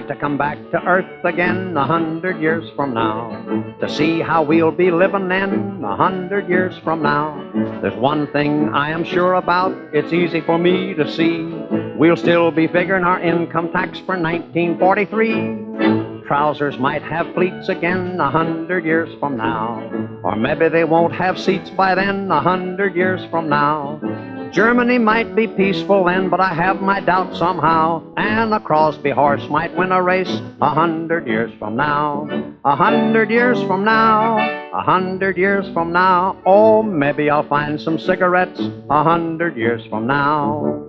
to come back to Earth again 100 years from now, to see how we'll be living then 100 years from now. There's one thing I am sure about, it's easy for me to see. We'll still be figuring our income tax for 1943. Trousers might have pleats again 100 years from now, or maybe they won't have seats by then 100 years from now. Germany might be peaceful then, but I have my doubts somehow. And a Crosby horse might win a race 100 years from now. 100 years from now, 100 years from now. Oh, maybe I'll find some cigarettes 100 years from now.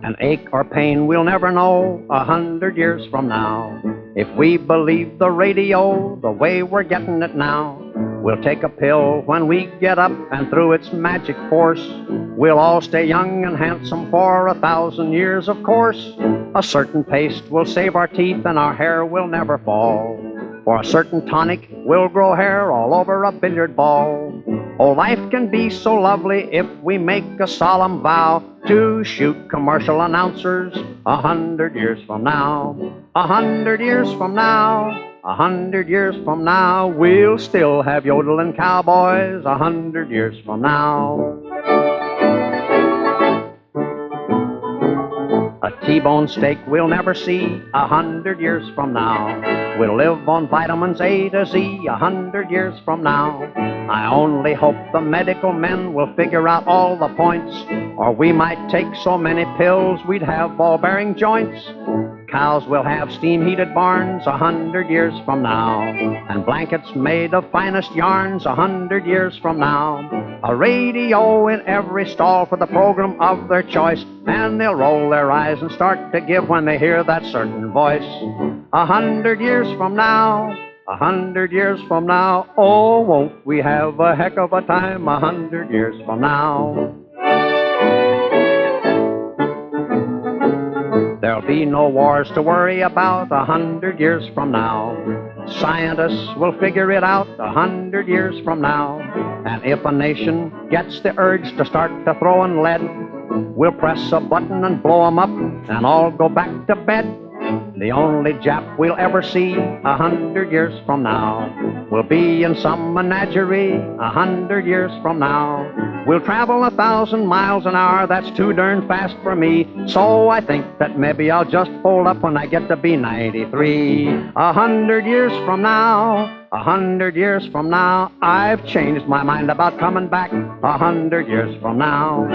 An ache or pain we'll never know 100 years from now. If we believe the radio the way we're getting it now, we'll take a pill when we get up, and through its magic force, we'll all stay young and handsome for 1,000 years, of course. A certain paste will save our teeth and our hair will never fall. For a certain tonic will grow hair all over a billiard ball. Oh, life can be so lovely if we make a solemn vow to shoot commercial announcers 100 years from now. 100 years from now, 100 years from now, we'll still have yodeling cowboys 100 years from now. A T-bone steak we'll never see 100 years from now. We'll live on vitamins A to Z 100 years from now. I only hope the medical men will figure out all the points, or we might take so many pills we'd have ball-bearing joints. Cows will have steam-heated barns 100 years from now, and blankets made of finest yarns 100 years from now. A radio in every stall for the program of their choice, and they'll roll their eyes and start to give when they hear that certain voice. 100 years from now, 100 years from now, oh, won't we have a heck of a time 100 years from now. There'll be no wars to worry about 100 years from now. Scientists will figure it out 100 years from now. And if a nation gets the urge to start to throwing lead, we'll press a button and blow 'em up and all go back to bed. The only Jap we'll ever see 100 years from now will be in some menagerie 100 years from now. We'll travel 1,000 miles an hour, that's too darn fast for me. So I think that maybe I'll just fold up when I get to be 93. 100 years from now, 100 years from now, I've changed my mind about coming back 100 years from now.